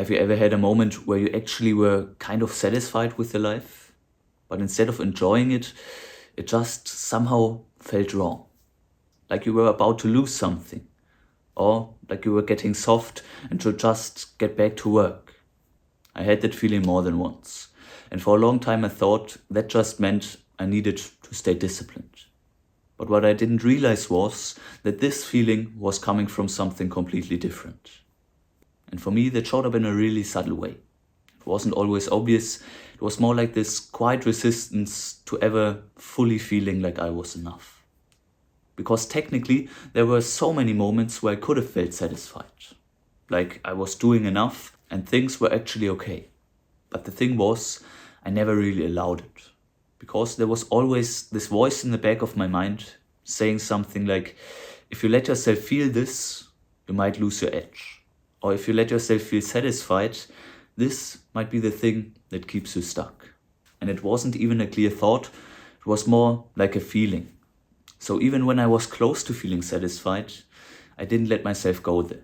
Have you ever had a moment where you actually were kind of satisfied with your life, but instead of enjoying it, it just somehow felt wrong? Like you were about to lose something, or like you were getting soft and should just get back to work. I had that feeling more than once, and for a long time I thought that just meant I needed to stay disciplined. But what I didn't realize was that this feeling was coming from something completely different. And for me, that showed up in a really subtle way. It wasn't always obvious. It was more like this quiet resistance to ever fully feeling like I was enough. Because technically, there were so many moments where I could have felt satisfied. Like I was doing enough and things were actually okay. But the thing was, I never really allowed it. Because there was always this voice in the back of my mind saying something like, if you let yourself feel this, you might lose your edge. Or if you let yourself feel satisfied, this might be the thing that keeps you stuck. And it wasn't even a clear thought, it was more like a feeling. So even when I was close to feeling satisfied, I didn't let myself go there.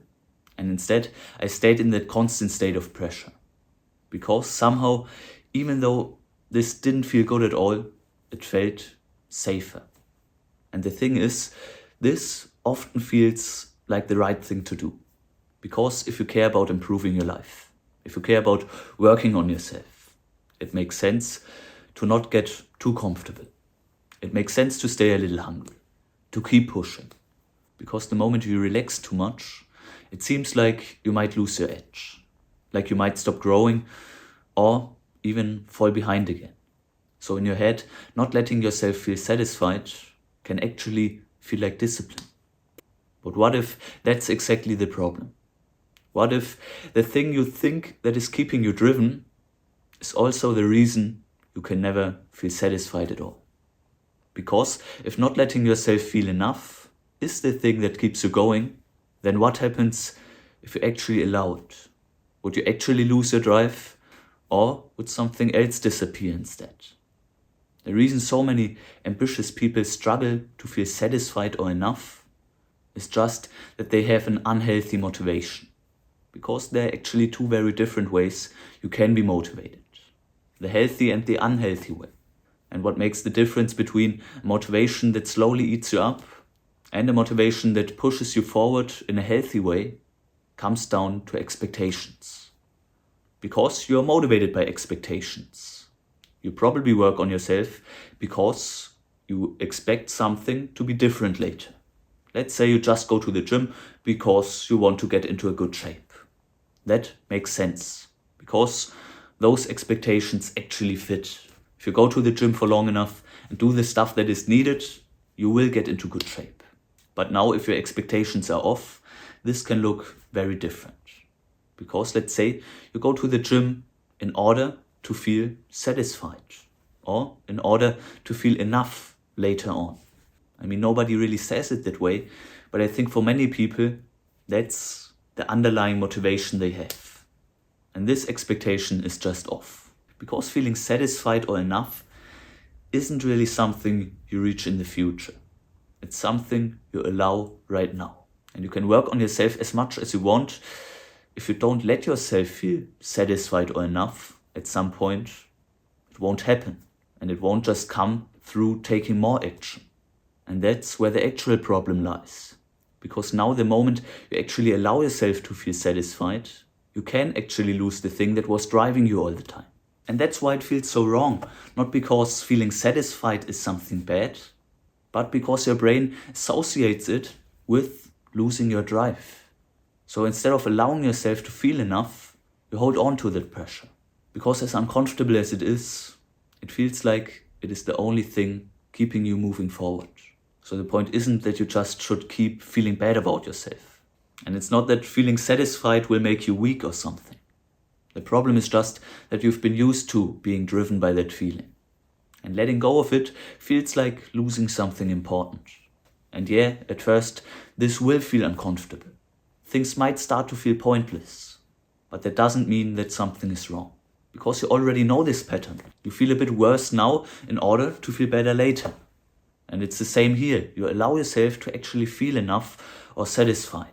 And instead, I stayed in that constant state of pressure. Because somehow, even though this didn't feel good at all, it felt safer. And the thing is, this often feels like the right thing to do. Because if you care about improving your life, if you care about working on yourself, it makes sense to not get too comfortable. It makes sense to stay a little hungry, to keep pushing. Because the moment you relax too much, it seems like you might lose your edge. Like you might stop growing or even fall behind again. So in your head, not letting yourself feel satisfied can actually feel like discipline. But what if that's exactly the problem? What if the thing you think that is keeping you driven is also the reason you can never feel satisfied at all? Because if not letting yourself feel enough is the thing that keeps you going, then what happens if you actually allow it? Would you actually lose your drive? Or would something else disappear instead? The reason so many ambitious people struggle to feel satisfied or enough is just that they have an unhealthy motivation. Because there are actually two very different ways you can be motivated. The healthy and the unhealthy way. And what makes the difference between a motivation that slowly eats you up and a motivation that pushes you forward in a healthy way comes down to expectations. Because you are motivated by expectations. You probably work on yourself because you expect something to be different later. Let's say you just go to the gym because you want to get into a good shape. That makes sense because those expectations actually fit. If you go to the gym for long enough and do the stuff that is needed, you will get into good shape. But now if your expectations are off, this can look very different. Because let's say you go to the gym in order to feel satisfied or in order to feel enough later on. I mean, nobody really says it that way, but I think for many people, that's the underlying motivation they have. And this expectation is just off. Because feeling satisfied or enough isn't really something you reach in the future. It's something you allow right now. And you can work on yourself as much as you want. If you don't let yourself feel satisfied or enough at some point, it won't happen. And it won't just come through taking more action. And that's where the actual problem lies. Because now the moment you actually allow yourself to feel satisfied, you can actually lose the thing that was driving you all the time. And that's why it feels so wrong. Not because feeling satisfied is something bad, but because your brain associates it with losing your drive. So instead of allowing yourself to feel enough, you hold on to that pressure. Because as uncomfortable as it is, it feels like it is the only thing keeping you moving forward. So the point isn't that you just should keep feeling bad about yourself. And it's not that feeling satisfied will make you weak or something. The problem is just that you've been used to being driven by that feeling. And letting go of it feels like losing something important. And yeah, at first, this will feel uncomfortable. Things might start to feel pointless, but that doesn't mean that something is wrong. Because you already know this pattern. You feel a bit worse now in order to feel better later. And it's the same here. You allow yourself to actually feel enough or satisfied.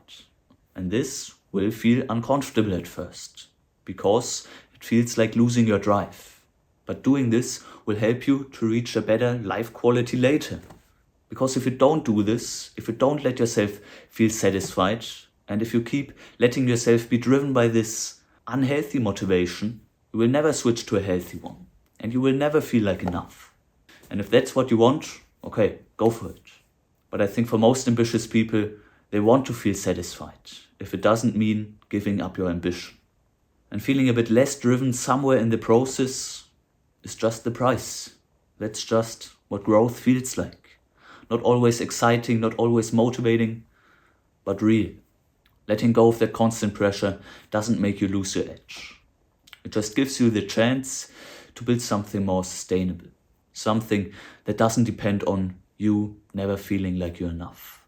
And this will feel uncomfortable at first. because it feels like losing your drive. But doing this will help you to reach a better life quality later. Because if you don't do this, if you don't let yourself feel satisfied, and if you keep letting yourself be driven by this unhealthy motivation, you will never switch to a healthy one. And you will never feel like enough. And if that's what you want, okay, go for it. But I think for most ambitious people, they want to feel satisfied, if it doesn't mean giving up your ambition. And feeling a bit less driven somewhere in the process is just the price. That's just what growth feels like. Not always exciting, not always motivating, but real. Letting go of that constant pressure doesn't make you lose your edge. It just gives you the chance to build something more sustainable. Something that doesn't depend on you never feeling like you're enough.